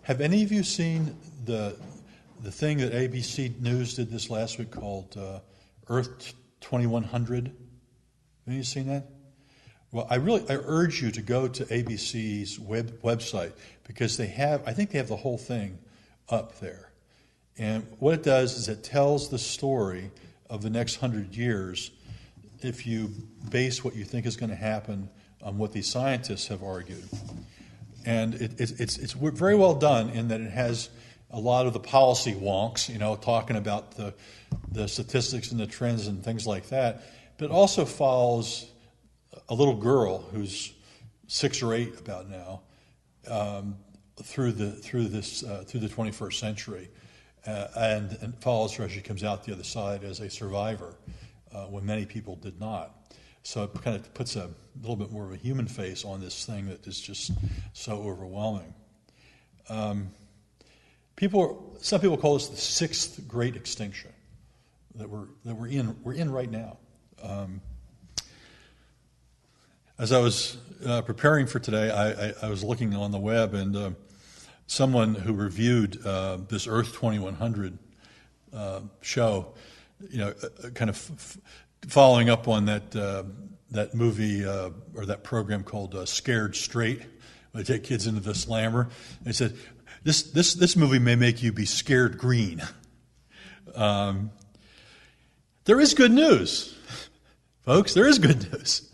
Have any of you seen the thing that ABC News did this last week called Earth 2100? Have you seen that? Well, I urge you to go to ABC's website because I think they have the whole thing up there. And what it does is it tells the story of the next 100 years if you base what you think is going to happen on what these scientists have argued. And it's very well done in that it has a lot of the policy wonks, talking about the statistics and the trends and things like that, but it also follows a little girl who's 6 or 8 about now through the 21st century, and follows her as she comes out the other side as a survivor when many people did not. So it kind of puts a little bit more of a human face on this thing that is just so overwhelming. Some people call this the Sixth Great Extinction that we're in right now. As I was preparing for today, I was looking on the web, and someone who reviewed this Earth 2100 show, kind of following up on that movie or that program called Scared Straight, where they take kids into the slammer. They said, this movie may make you be scared green. There is good news, folks. There is good news.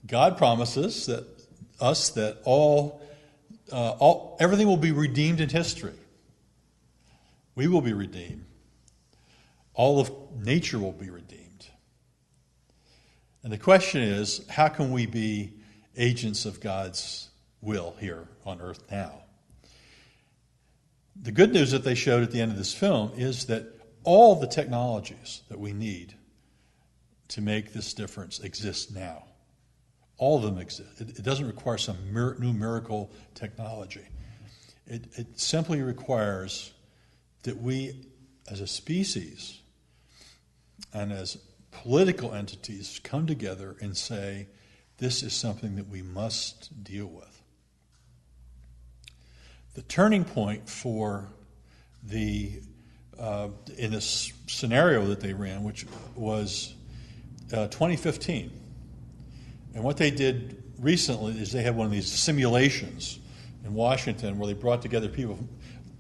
God promises that everything will be redeemed in history. We will be redeemed. All of nature will be redeemed. And the question is, how can we be agents of God's will here on earth now? The good news that they showed at the end of this film is that all the technologies that we need to make this difference exist now. All of them exist. It doesn't require some new miracle technology. It simply requires that we, as a species and as political entities, come together and say, this is something that we must deal with. The turning point for in this scenario that they ran, which was 2015. And what they did recently is they had one of these simulations in Washington where they brought together people,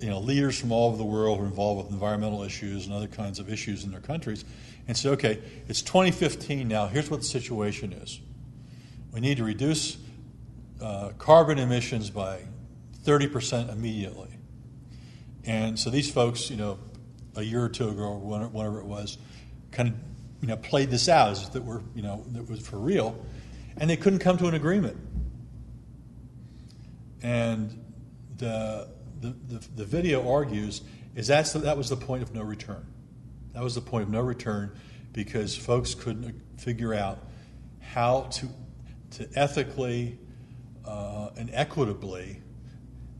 leaders from all over the world who are involved with environmental issues and other kinds of issues in their countries, and said, okay, it's 2015 now, here's what the situation is. We need to reduce carbon emissions by 30% immediately. And so these folks, a year or two ago, or whenever it was, kind of, played this out as if that was for real, and they couldn't come to an agreement. And the video argues that was the point of no return. That was the point of no return because folks couldn't figure out how to ethically and equitably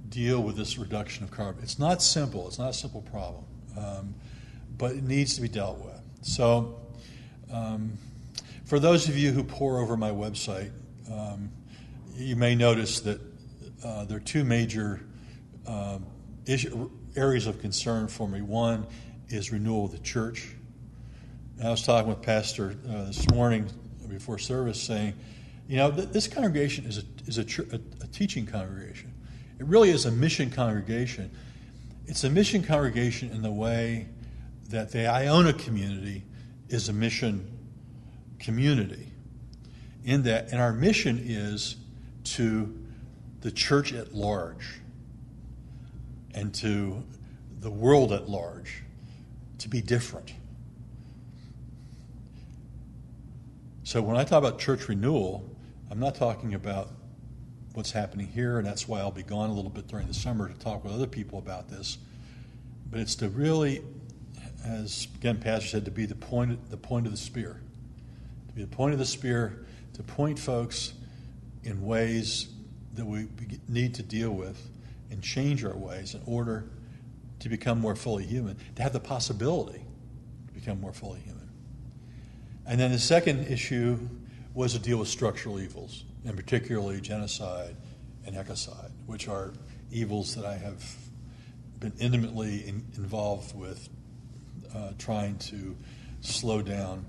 deal with this reduction of carbon. It's not simple. It's not a simple problem, but it needs to be dealt with. So for those of you who pore over my website, you may notice that there are two major areas of concern for me. One is renewal of the church. And I was talking with Pastor this morning before service saying, this congregation is a teaching congregation. It really is a mission congregation. It's a mission congregation in the way that the Iona community is a mission community. And our mission is to the church at large and to the world at large to be different. So when I talk about church renewal, I'm not talking about what's happening here, and that's why I'll be gone a little bit during the summer to talk with other people about this. But it's to really, as again Pastor said, to be the point of the spear. To be the point of the spear, to point folks in ways that we need to deal with and change our ways in order to become more fully human, to have the possibility to become more fully human. And then the second issue was to deal with structural evils, and particularly genocide and ecocide, which are evils that I have been intimately involved with trying to slow down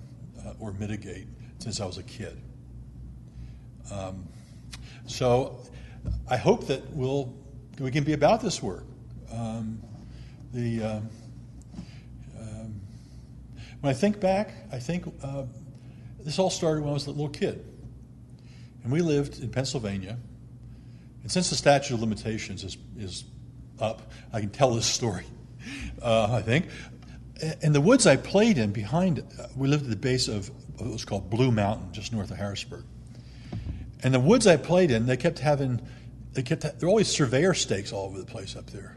or mitigate since I was a kid. So I hope that we can be about this work. When I think back, I think this all started when I was a little kid. And we lived in Pennsylvania. And since the statute of limitations is up, I can tell this story, I think. And the woods I played in behind, we lived at the base of what was called Blue Mountain, just north of Harrisburg. And the woods I played in, there were always surveyor stakes all over the place up there.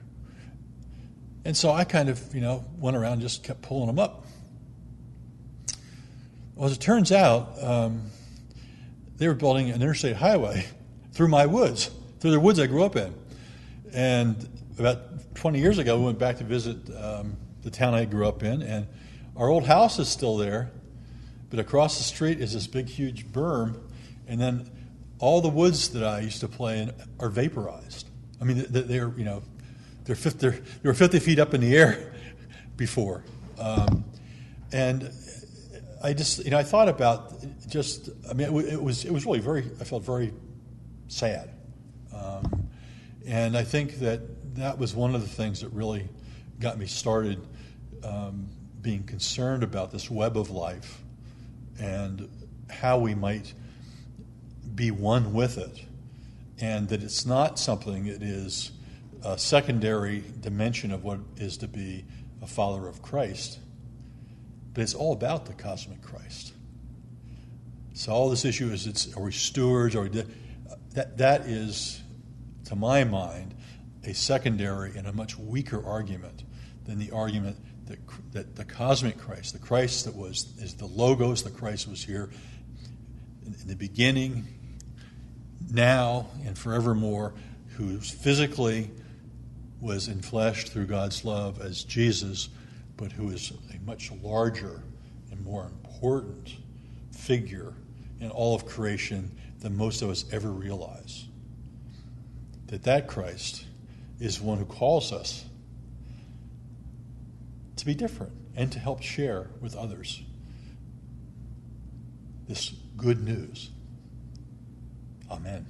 And so I kind of, went around and just kept pulling them up. Well, as it turns out, they were building an interstate highway through my woods, through the woods I grew up in. And about 20 years ago, we went back to visit the town I grew up in, and our old house is still there, but across the street is this big, huge berm, and then all the woods that I used to play in are vaporized. I mean, they were 50 feet up in the air before, and I just, I thought about it was really I felt very sad, and I think that was one of the things that really got me started being concerned about this web of life and how we might be one with it, and that it's not something that is a secondary dimension of what it is to be a follower of Christ, but it's all about the cosmic Christ. So all this issue is, are we stewards? That is, to my mind, a secondary and a much weaker argument than the argument that the cosmic Christ, the Christ that is the Logos, the Christ was here in the beginning, now, and forevermore, who physically was enfleshed through God's love as Jesus, but who is a much larger and more important figure in all of creation than most of us ever realize. That Christ is one who calls us to be different and to help share with others this good news. Amen.